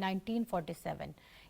1947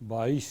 22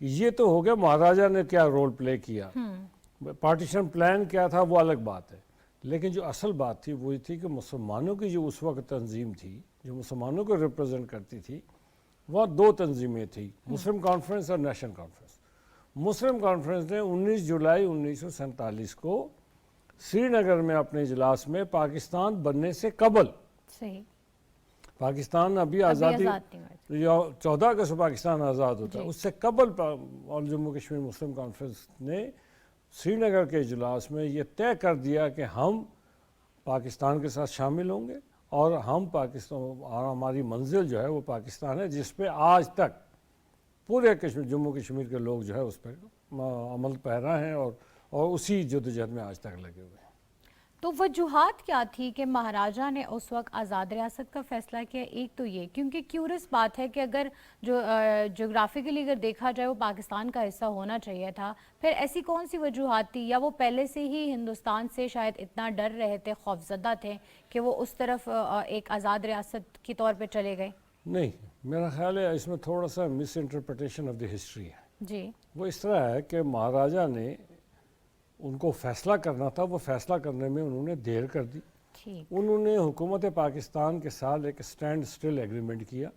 یہ تو ہو گیا مہاراجا نے کیا رول پلے کیا، پارٹیشن پلان کیا تھا وہ الگ بات ہے، لیکن جو اصل بات تھی وہ یہ تھی کہ مسلمانوں کی جو اس وقت تنظیم تھی جو مسلمانوں کو ریپرزینٹ کرتی تھی، وہ دو تنظیمیں تھیں، مسلم کانفرنس اور نیشنل کانفرنس۔ مسلم کانفرنس نے 19 جولائی 1947 کو سری نگر میں اپنے اجلاس میں پاکستان بننے سے قبل، صحیح، پاکستان ابھی آزادی آزاد نہیں ہوئی، یا 14 اگست کو پاکستان آزاد ہوتا ہے، اس سے قبل آل جموں کشمیر مسلم کانفرنس نے سری نگر کے اجلاس میں یہ طے کر دیا کہ ہم پاکستان کے ساتھ شامل ہوں گے اور ہم پاکستان اور ہماری منزل جو ہے وہ پاکستان ہے، جس پہ آج تک پورے جموں کشمیر کے لوگ جو ہے اس پہ عمل پیرا ہیں اور اسی جدوجہد میں آج تک لگے ہوئے ہیں۔ تو وجوہات کیا تھی کہ مہاراجا نے اس وقت آزاد ریاست کا فیصلہ کیا؟ ایک تو یہ کیونکہ کیورس بات ہے کہ اگر جو جغرافیکلی اگر دیکھا جائے وہ پاکستان کا حصہ ہونا چاہیے تھا، پھر ایسی کون سی وجوہات تھی؟ یا وہ پہلے سے ہی ہندوستان سے شاید اتنا ڈر رہے تھے، خوفزدہ تھے کہ وہ اس طرف ایک آزاد ریاست کے طور پہ چلے گئے؟ نہیں، میرا خیال ہے اس میں تھوڑا سا مس انٹرپریٹیشن آف دی ہسٹری ہے۔ جی، وہ اس طرح ہے کہ مہاراجا نے ان کو فیصلہ کرنا تھا، وہ فیصلہ کرنے میں انہوں نے دیر کر دی۔ ٹھیک، انہوں نے حکومت پاکستان کے ساتھ ایک اسٹینڈ سٹل ایگریمنٹ کیا،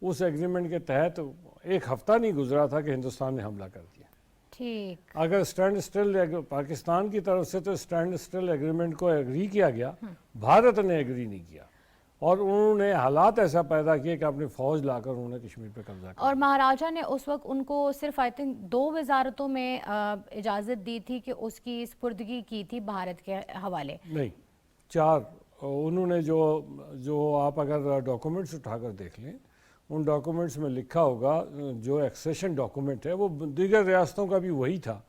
اس ایگریمنٹ کے تحت ایک ہفتہ نہیں گزرا تھا کہ ہندوستان نے حملہ کر دیا۔ ٹھیک، اگر اسٹینڈ سٹل پاکستان کی طرف سے تو اسٹینڈ سٹل ایگریمنٹ کو ایگری کیا گیا، بھارت نے ایگری نہیں کیا، اور انہوں نے حالات ایسا پیدا کیے کہ اپنی فوج لا کر انہوں نے کشمیر پہ قبضہ کیا۔ اور مہاراجا نے اس وقت ان کو صرف آئی تھنک 2 وزارتوں میں اجازت دی تھی کہ اس کی سپردگی کی تھی بھارت کے حوالے؟ نہیں، 4 انہوں نے جو آپ اگر ڈاکومنٹس اٹھا کر دیکھ لیں، ان ڈاکومنٹس میں لکھا ہوگا، جو ایکسیشن ڈاکومنٹ ہے وہ دیگر ریاستوں کا بھی وہی تھا،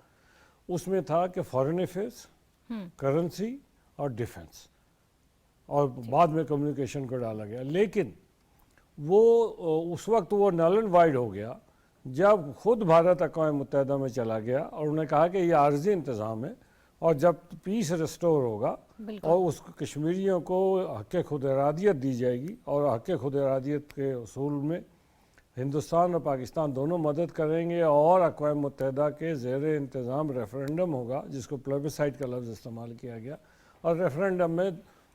اس میں تھا کہ فارن افیئرس، کرنسی اور ڈیفنس، اور بعد میں کمیونیکیشن کو ڈالا گیا، لیکن وہ اس وقت وہ نل اینڈ وائڈ ہو گیا جب خود بھارت اقوام متحدہ میں چلا گیا اور انہوں نے کہا کہ یہ عارضی انتظام ہے، اور جب پیس ریسٹور ہوگا اور اس کشمیریوں کو حق خود ارادیت دی جائے گی، اور حق خود ارادیت کے اصول میں ہندوستان اور پاکستان دونوں مدد کریں گے، اور اقوام متحدہ کے زیر انتظام ریفرنڈم ہوگا جس کو پلیبسائٹ کا لفظ استعمال کیا گیا، اور ریفرنڈم میں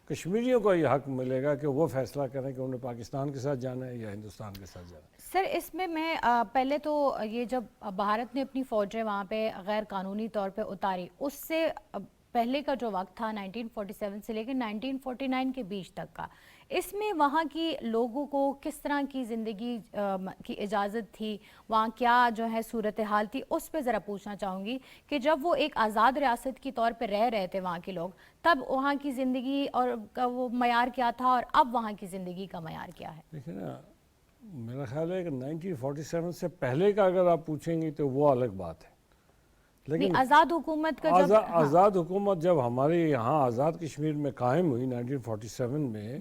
کشمیریوں کو یہ حق ملے گا کہ وہ فیصلہ کریں کہ انہیں پاکستان کے ساتھ جانا ہے یا ہندوستان کے ساتھ جانا ہے۔ سر، اس میں پہلے تو یہ جب بھارت نے اپنی فوجیں وہاں پہ غیر قانونی طور پہ اتاری، اس سے پہلے کا جو وقت تھا 1947 سے لے کے 1949 کے بیچ تک کا، اس میں وہاں کی لوگوں کو کس طرح کی زندگی کی اجازت تھی، وہاں کیا جو ہے صورتحال تھی، اس پہ ذرا پوچھنا چاہوں گی کہ جب وہ ایک آزاد ریاست کی طور پہ رہ رہے تھے وہاں کے لوگ، تب وہاں کی زندگی اور کا وہ معیار کیا تھا، اور اب وہاں کی زندگی کا معیار کیا ہے؟ دیکھیں نا، میرا خیال ہے کہ 1947 سے پہلے کا اگر آپ پوچھیں گی تو وہ الگ بات ہے، لیکن آزاد حکومت کا جب آزاد حکومت جب ہمارے یہاں آزاد کشمیر میں قائم ہوئی 1947 میں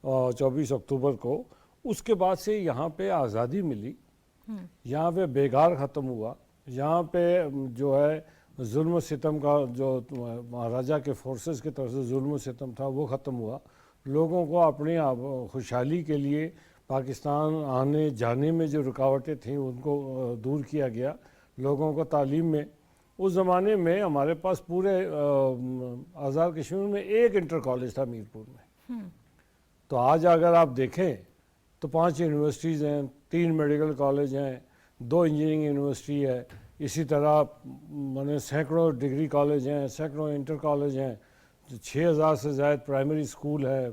24 اکتوبر کو، اس کے بعد سے یہاں پہ آزادی ملی، یہاں پہ بیگار ختم ہوا، یہاں پہ جو ہے ظلم و ستم کا جو مہاراجا کے فورسز کی طرف سے ظلم و ستم تھا وہ ختم ہوا، لوگوں کو اپنی خوشحالی کے لیے پاکستان آنے جانے میں جو رکاوٹیں تھیں ان کو دور کیا گیا، لوگوں کو تعلیم میں، اس زمانے میں ہمارے پاس پورے آزاد کشمیر میں ایک انٹر کالج تھا میرپور میں، تو آج اگر آپ دیکھیں تو 5 یونیورسٹیز ہیں، 3 میڈیکل کالج ہیں، 2 انجینئرنگ یونیورسٹی ہے، اسی طرح سینکڑوں ڈگری کالج ہیں، سینکڑوں انٹر کالج ہیں، 6000 سے زائد پرائمری اسکول ہے،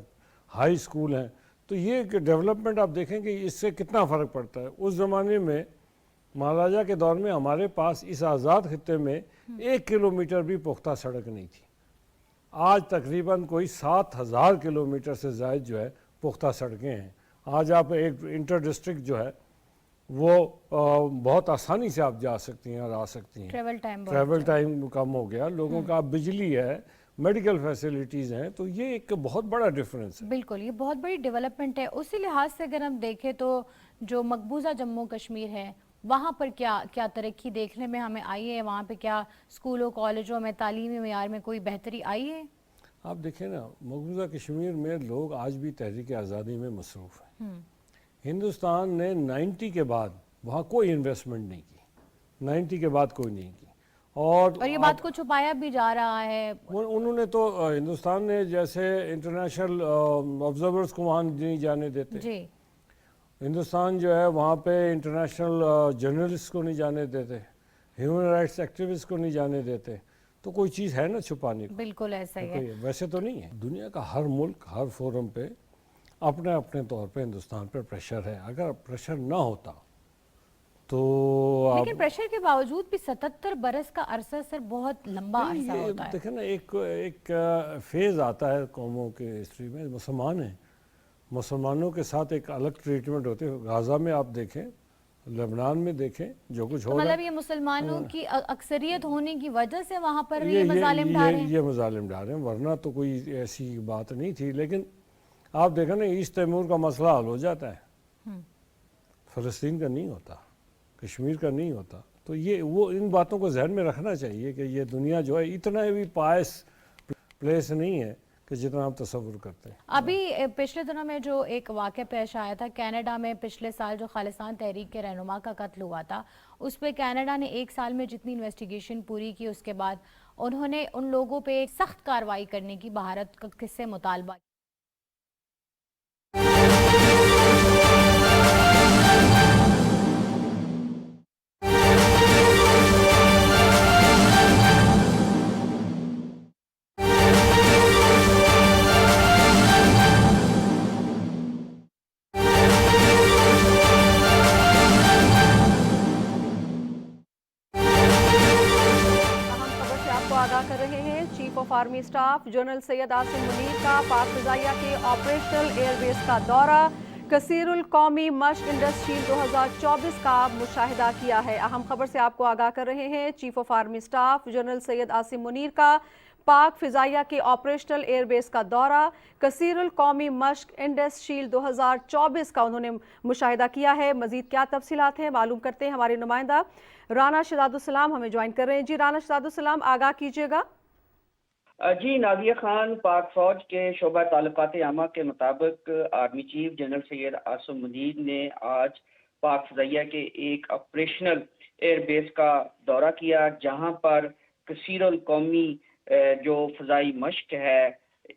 ہائی اسکول ہیں، تو یہ ڈیولپمنٹ آپ دیکھیں کہ اس سے کتنا فرق پڑتا ہے۔ اس زمانے میں مہاراجا کے دور میں ہمارے پاس اس آزاد خطے میں 1 کلومیٹر بھی پختہ سڑک نہیں تھی، آج تقریباً کوئی 7000 کلومیٹر سے زائد جو ہے پختہ سڑکیں ہیں۔ آج آپ ایک انٹر ڈسٹرکٹ جو ہے وہ بہت آسانی سے آپ جا سکتی ہیں اور آ سکتی ہیں، ٹریول ٹائم کم ہو گیا، لوگوں کا بجلی ہے، میڈیکل فیسلٹیز ہیں، تو یہ ایک بہت بڑا ڈیفرنس ہے۔ بالکل، یہ بہت بڑی ڈیولپمنٹ ہے۔ اسی لحاظ سے اگر ہم دیکھیں تو جو مقبوضہ جموں کشمیر ہے وہاں پر کیا ترقی دیکھنے میں ہمیں آئی ہے؟ وہاں پہ کیا اسکولوں کالجوں میں تعلیمی معیار میں کوئی بہتری آئی ہے؟ آپ دیکھیں نا، مقبوضہ کشمیر میں لوگ آج بھی تحریک آزادی میں مصروف ہیں۔ ہندوستان نے 90 کے بعد وہاں کوئی انویسٹمنٹ نہیں کی، 90 کے بعد کوئی نہیں کی. اور یہ بات کو چھپایا بھی جا رہا ہے. انہوں نے تو ہندوستان نے جیسے انٹرنیشنل آبزرورز کو وہاں نہیں جانے دیتے. جی ہندوستان جو ہے وہاں پہ انٹرنیشنل جرنلسٹ کو نہیں جانے دیتے, ہیومن رائٹس ایکٹیوسٹ کو نہیں جانے دیتے. تو کوئی چیز ہے نا چھپانے کو. بالکل ایسا ہی ہے. ویسے تو نہیں ہے. دنیا کا ہر ملک ہر فورم پہ اپنے اپنے طور پہ ہندوستان پہ پریشر ہے. اگر پریشر نہ ہوتا تو لیکن پریشر کے باوجود بھی 77 برس کا عرصہ سر بہت لمبا عرصہ ہوتا ہے. دیکھیں نا, ایک فیز آتا ہے قوموں کے ہسٹری میں. مسلمان ہیں, مسلمانوں کے ساتھ ایک الگ ٹریٹمنٹ ہوتی ہے. غازہ میں آپ دیکھیں, لبنان میں دیکیں جو کچھ ہو رہا ہے. مطلب یہ مسلمانوں کی اکثریت ہونے کی وجہ سے وہاں پر یہ مظالم ڈھا رہے ہیں. یہ مظالم ڈھا رہے ہیں, ورنہ تو کوئی ایسی بات نہیں تھی. لیکن آپ دیکھیں نا, ایسٹ تیمور کا مسئلہ حل ہو جاتا ہے, فلسطین کا نہیں ہوتا, کشمیر کا نہیں ہوتا. تو یہ وہ ان باتوں کو ذہن میں رکھنا چاہیے کہ یہ دنیا جو ہے اتنا بھی پائس پلیس نہیں ہے کہ جتنا آپ تصور کرتے ہیں. ابھی پچھلے دنوں میں جو ایک واقعہ پیش آیا تھا کینیڈا میں, پچھلے سال جو خالصان تحریک کے رہنما کا قتل ہوا تھا, اس پہ کینیڈا نے 1 سال میں جتنی انویسٹیگیشن پوری کی, اس کے بعد انہوں نے ان لوگوں پہ سخت کارروائی کرنے کی بھارت کا کس سے مطالبہ. کر رہے ہیں chief of army staff general Syed Asim Munir کا پاک فضائیہ کے آپریشنل ایئر بیس کا دورہ, کثیر القومی مشق انڈس شیلڈ 2024 کا مشاہدہ کیا ہے. اہم خبر سے آپ کو آگاہ کر رہے ہیں. Chief of army staff general Syed Asim Munir کا پاک فضائیہ کے آپریشنل ایئر بیس کا دورہ, کثیر القومی مشق انڈس شیلڈ 2024 کا انہوں نے مشاہدہ کیا ہے. مزید کیا تفصیلات ہیں معلوم کرتے ہیں, ہمارے نمائندہ رانا شہزاد السلام ہمیں جوائن کر رہے ہیں. جی رانا شہزاد السلام, آگاہ کیجیے گا. جی نازیہ خان, پاک فوج کے شعبہ تعلقات عامہ کے مطابق army chief general Syed Asim Munir نے آج پاک فضائیہ کے ایک آپریشنل ایئر بیس کا دورہ کیا, جہاں پر کثیر القومی جو فضائی مشق ہے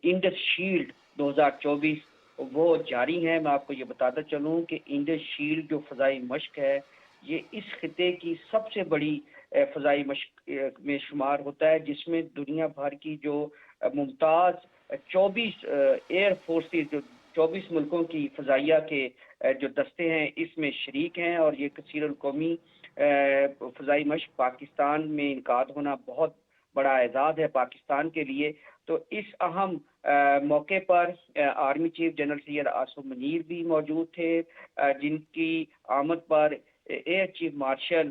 انڈس شیلڈ 2024 وہ جاری ہے. میں آپ کو یہ بتاتا چلوں کہ انڈس شیلڈ جو فضائی مشق ہے یہ اس خطے کی سب سے بڑی فضائی مشق میں شمار ہوتا ہے, جس میں دنیا بھر کی جو ممتاز 24 ایئر فورسز, جو 24 ملکوں کی فضائیہ کے جو دستے ہیں اس میں شریک ہیں. اور یہ کثیر القومی فضائی مشق پاکستان میں انعقاد ہونا بہت بڑا اعزاز ہے پاکستان کے لیے. تو اس اہم موقع پر army chief general Syed Asim Munir بھی موجود تھے, جن کی آمد پر air chief marshal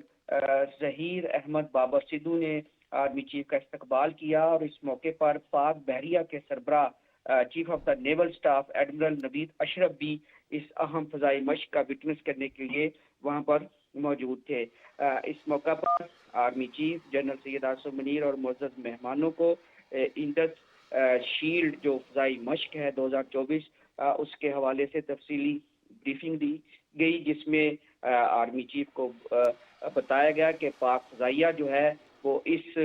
Zaheer Ahmad Babar Sidhu نے آرمی چیف کا استقبال کیا. اور اس موقع پر پاک بحریہ کے سربراہ chief of the naval staff admiral Naveed Ashraf بھی اس اہم فضائی مشق کا وٹنس کرنے کے لیے وہاں پر موجود تھے. اس موقع پر army chief general Syed Asim Munir اور معزز مہمانوں کو انڈس شیلڈ جو فضائی مشق ہے 2024 اس کے حوالے سے تفصیلی بریفنگ دی گئی, جس میں آرمی چیف کو بتایا گیا کہ پاک فضائیہ جو ہے وہ اس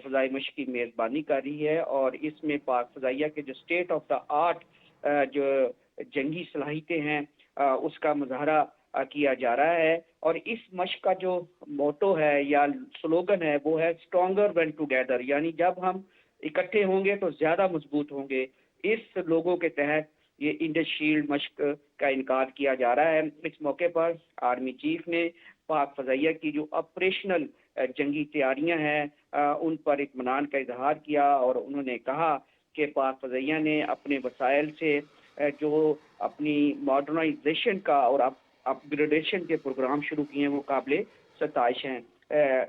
فضائی مشق کی میزبانی کر رہی ہے, اور اس میں پاک فضائیہ کے جو اسٹیٹ آف دا آرٹ جو جنگی صلاحیتیں ہیں اس کا مظاہرہ کیا جا رہا ہے. اور اس مشق کا جو موٹو ہے یا سلوگن ہے وہ ہے اسٹرانگر وین ٹوگیدر, یعنی جب ہم اکٹھے ہوں گے تو زیادہ مضبوط ہوں گے. اس لوگوں کے تحت یہ انڈس شیلڈ مشق کا انعقاد کیا جا رہا ہے. اس موقع پر آرمی چیف نے پاک فضائیہ کی جو آپریشنل جنگی تیاریاں ہیں ان پر اطمینان کا اظہار کیا, اور انہوں نے کہا کہ پاک فضائیہ نے اپنے وسائل سے جو اپنی ماڈرنائزیشن کا اور اپ گریڈیشن کے پروگرام شروع کیے ہیں وہ قابل ستائش ہیں.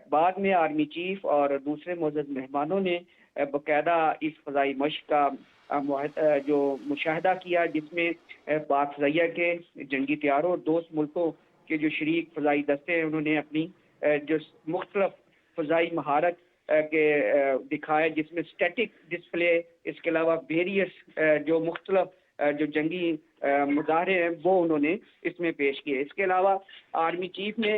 بعد میں آرمی چیف اور دوسرے معزز مہمانوں نے باقاعدہ اس فضائی مشق کا جو مشاہدہ کیا, جس میں پاک فضائیہ کے جنگی طیاروں اور دوست ملکوں کے جو شریک فضائی دستے ہیں انہوں نے اپنی جو مختلف فضائی مہارت کے دکھائے, جس میں اسٹیٹک ڈسپلے, اس کے علاوہ ویریس جو مختلف جو جنگی مظاہرے ہیں وہ انہوں نے اس میں پیش کیے. اس کے علاوہ آرمی چیف نے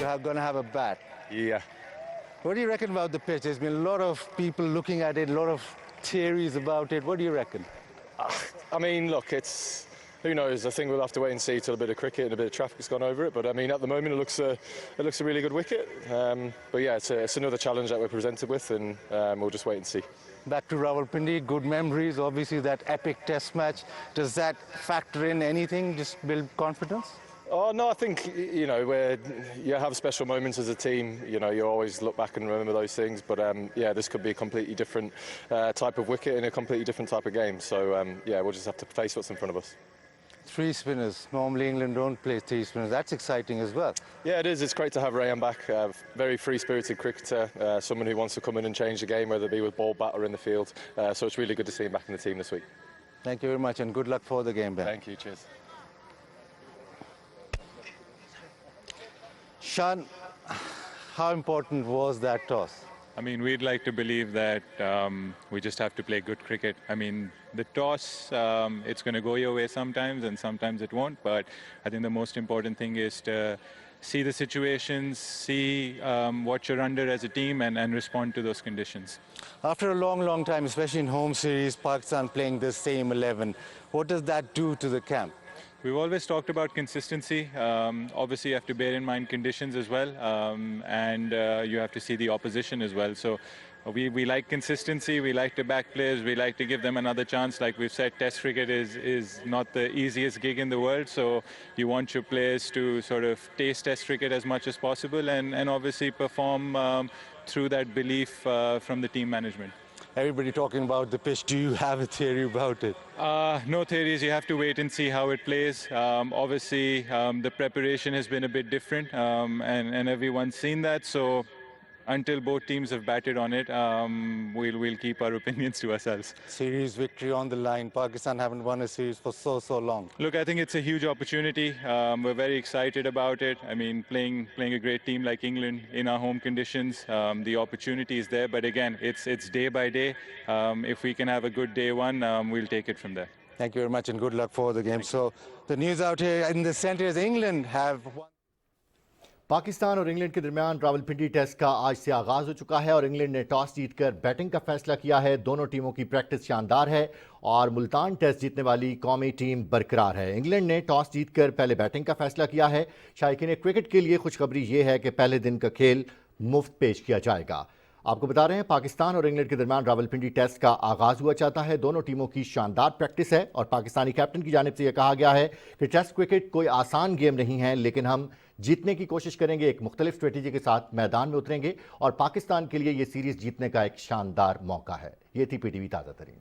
You are going to have a bat. Yeah. What do you reckon about the pitch? There's been a lot of people looking at it, a lot of theories about it. What do you reckon? I mean, look, it's who knows. I think we'll have to wait and see till a bit of cricket and a bit of traffic's gone over it. But I mean, at the moment, it looks a really good wicket. But yeah, it's another challenge that we're presented with, and we'll just wait and see. Back to Rawalpindi, good memories. Obviously, that epic Test match. Does that factor in anything? Just build confidence? Oh no, I think where you have special moments as a team. You always look back and remember those things. But yeah, this could be a completely different type of wicket in a completely different type of game. So yeah, we'll just have to face what's in front of us. 3 spinners. Normally England don't play 3 spinners. That's exciting as well. Yeah, it is. It's great to have Rayan back. Very free-spirited cricketer. Someone who wants to come in and change the game, whether it be with ball, bat or in the field. So it's really good to see him back in the team this week. Thank you very much and good luck for the game, Ben. Thank you. Cheers. Shan, how important was that toss? I mean, we'd like to believe that we just have to play good cricket. I mean, the toss, it's going to go your way sometimes and sometimes it won't. But I think the most important thing is to see the situations, see what you're under as a team and respond to those conditions. After a long time, especially in home series, Pakistan playing the same 11, what does that do to the camp? We've always talked about consistency. Obviously, you have to bear in mind conditions as well, and you have to see the opposition as well. So we like consistency, we like to back players, we like to give them another chance. Like we've said, Test cricket is not the easiest gig in the world, so you want your players to sort of taste Test cricket as much as possible and obviously perform through that belief from the team management. everybody talking about the pitch. Do you have a theory about it? No theories. You have to wait and see how it plays. Obviously, the preparation has been a bit different, and everyone's seen that. So, until both teams have batted on it, we'll keep our opinions to ourselves. Series victory on the line. Pakistan haven't won a series for so long. Look, I think it's a huge opportunity. We're very excited about it. I mean, playing a great team like England in our home conditions, the opportunity is there. But again, it's day by day. If we can have a good day one, we'll take it from there. Thank you very much and good luck for the game. So the news out here in the centre is England have won. Pakistan اور England کے درمیان Rawalpindi test کا آج سے آغاز ہو چکا ہے اور انگلینڈ نے ٹاس جیت کر بیٹنگ کا فیصلہ کیا ہے. دونوں ٹیموں کی پریکٹس شاندار ہے اور ملتان ٹیسٹ جیتنے والی قومی ٹیم برقرار ہے. انگلینڈ نے ٹاس جیت کر پہلے بیٹنگ کا فیصلہ کیا ہے. شائقین کرکٹ کے لیے خوشخبری یہ ہے کہ پہلے دن کا کھیل مفت پیش کیا جائے گا. آپ کو بتا رہے ہیں پاکستان اور انگلینڈ کے درمیان راولپنڈی ٹیسٹ کا آغاز ہوا چاہتا ہے. دونوں ٹیموں کی شاندار پریکٹس ہے اور پاکستانی کیپٹن کی جانب سے یہ کہا گیا ہے کہ ٹیسٹ کرکٹ کوئی آسان گیم نہیں ہے لیکن ہم جیتنے کی کوشش کریں گے. ایک مختلف اسٹریٹجی کے ساتھ میدان میں اتریں گے اور پاکستان کے لیے یہ سیریز جیتنے کا ایک شاندار موقع ہے. یہ تھی پی ٹی وی تازہ ترین.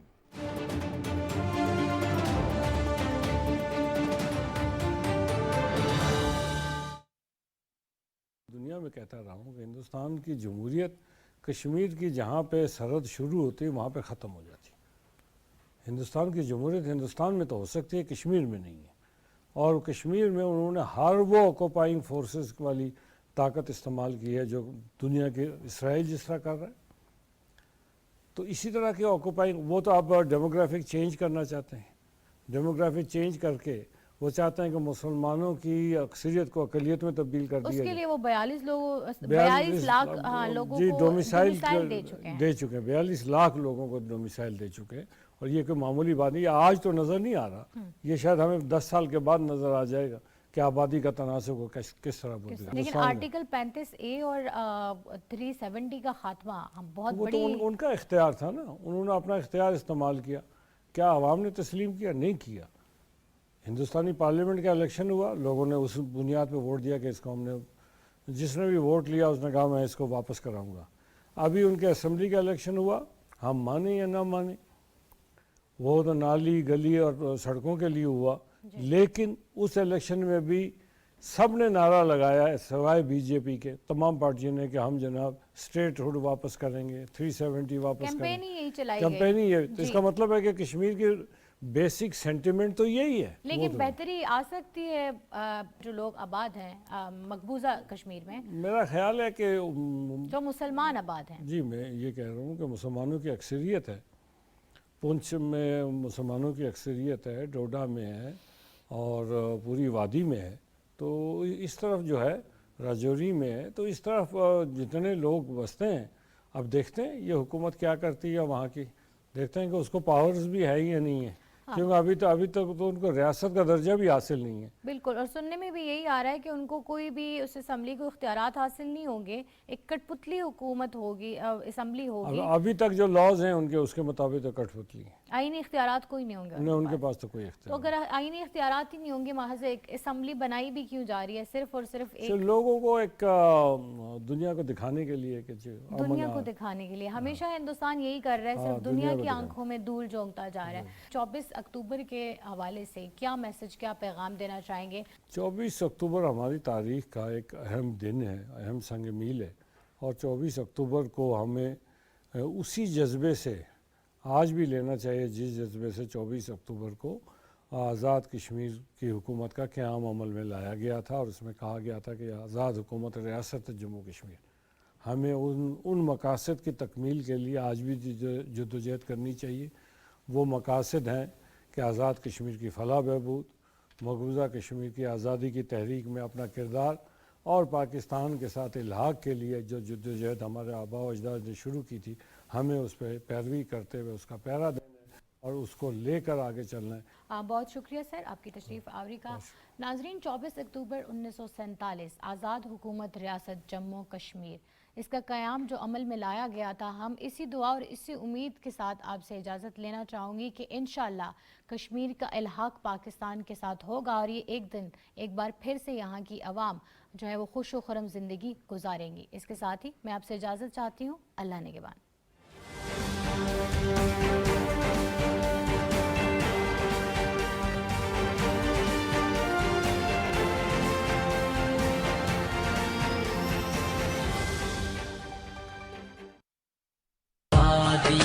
دنیا میں کہتا رہا ہوں کہ ہندوستان کی جمہوریت کشمیر کی جہاں پہ سرحد شروع ہوتی ہے وہاں پہ ختم ہو جاتی ہے. ہندوستان کی جمہوریت ہندوستان میں تو ہو سکتی ہے, کشمیر میں نہیں ہے. اور کشمیر میں انہوں نے ہر وہ آکوپائنگ فورسز والی طاقت استعمال کی ہے جو دنیا کے اسرائیل جس طرح کر رہا ہے. تو اسی طرح کے آکوپائنگ وہ تو آپ ڈیموگرافک چینج کرنا چاہتے ہیں. ڈیموگرافک چینج کر کے وہ چاہتے ہیں کہ مسلمانوں کی اکثریت کو اقلیت میں تبدیل کر دیا اس جائے. کے لیے وہ 42 لاکھ لوگوں کو ڈومیسائل دے چکے ہیں. 42 لاکھ لوگوں کو ڈومیسائل دے چکے ہیں اور یہ کوئی معمولی بات نہیں. آج تو نظر نہیں آ رہا, یہ شاید ہمیں 10 سال کے بعد نظر آ جائے گا کہ آبادی کا تناسب کو کس طرح بدلے گا. لیکن آرٹیکل 35A اور 370 کا خاتمہ بہت بڑی ان کا اختیار تھا نا, انہوں نے اپنا اختیار استعمال کیا. کیا عوام نے تسلیم کیا؟ نہیں کیا. ہندوستانی پارلیمنٹ کا الیکشن ہوا, لوگوں نے اس بنیاد پہ ووٹ دیا کہ اس کو ہم نے, جس نے بھی ووٹ لیا اس نے کہا میں اس کو واپس کراؤں گا. ابھی ان کے اسمبلی کا الیکشن ہوا, ہم مانیں یا نہ مانیں, وہ تو نالی گلی اور سڑکوں کے لیے ہوا. لیکن اس الیکشن میں بھی سب نے نعرہ لگایا سوائے بی جے پی کے, تمام پارٹیوں نے, کہ ہم جناب اسٹیٹ ہوڈ واپس کریں گے, 370 واپس کریں گے. یہی چلائی کیمپین ہی ہے. اس کا مطلب ہے کہ کشمیر کی بیسک سینٹیمنٹ تو یہی ہے. لیکن بہتری آ سکتی ہے جو لوگ آباد ہیں مقبوضہ کشمیر میں. میرا خیال ہے کہ جو مسلمان آباد ہیں. جی میں یہ کہہ رہا ہوں کہ مسلمانوں کی اکثریت ہے. پونچھ میں مسلمانوں کی اکثریت ہے, ڈوڈا میں ہے اور پوری وادی میں ہے. تو اس طرف جو ہے راجوری میں ہے, تو اس طرف جتنے لوگ بستے ہیں اب دیکھتے ہیں یہ حکومت کیا کرتی ہے وہاں کی. دیکھتے ہیں کہ اس کو پاورز بھی ہے یا نہیں ہے, کیونکہ ابھی تک تو ان کو ریاست کا درجہ بھی حاصل نہیں ہے. بالکل, اور سننے میں بھی یہی آ رہا ہے کہ ان کو کوئی بھی اس اسمبلی کو اختیارات حاصل نہیں ہوں گے. ایک کٹ پتلی حکومت ہوگی, اسمبلی ہوگی. ابھی تک جو لاز ہیں ان کے اس کے مطابق تو کٹ پتلی ہیں. آئینی اختیارات کوئی نہیں ہوں گے ان کے پاس تو کوئی اختیار. تو اگر آئینی اختیارات ہی نہیں ہوں گے, محض ایک اسمبلی بنائی بھی کیوں جا رہی ہے صرف اور صرف ایک لوگوں کو ایک دنیا کو دکھانے کے لیے, کہ دنیا کو دکھانے کے لیے. ہمیشہ ہندوستان یہی کر رہا ہے, صرف دنیا کی آنکھوں میں دھول جھونکتا جا رہا ہے. 24 اکتوبر کے حوالے سے کیا میسج, کیا پیغام دینا چاہیں گے؟ 24 اکتوبر ہماری تاریخ کا ایک اہم دن ہے, اہم سنگ میل ہے. اور 24 اکتوبر کو ہمیں اسی جذبے سے آج بھی لینا چاہیے جس جذبے سے 24 اکتوبر کو آزاد کشمیر کی حکومت کا قیام عمل میں لایا گیا تھا. اور اس میں کہا گیا تھا کہ آزاد حکومت ریاست جموں کشمیر. ہمیں ان مقاصد کی تکمیل کے لیے آج بھی جدوجہد کرنی چاہیے. وہ مقاصد ہیں کہ آزاد کشمیر کی فلاح بہبود, مقبوضہ کشمیر کی آزادی کی تحریک میں اپنا کردار, اور پاکستان کے ساتھ الحاق کے لیے جو جدوجہد ہمارے آباء و اجداد نے شروع کی تھی, ہمیں اس پہ پیروی کرتے ہوئے اس کا پیرا دینا ہے اور اس کو لے کر آگے چلنا ہے. بہت شکریہ سر آپ کی تشریف آوری کا. ناظرین, 24 اکتوبر 1947 آزاد حکومت ریاست جموں کشمیر, اس کا قیام جو عمل میں لایا گیا تھا, ہم اسی دعا اور اسی امید کے ساتھ آپ سے اجازت لینا چاہوں گی کہ انشاءاللہ کشمیر کا الحاق پاکستان کے ساتھ ہوگا اور یہ ایک دن ایک بار پھر سے یہاں کی عوام جو ہے وہ خوش و خرم زندگی گزاریں گی. اس کے ساتھ ہی میں آپ سے اجازت چاہتی ہوں. اللہ نگہبان.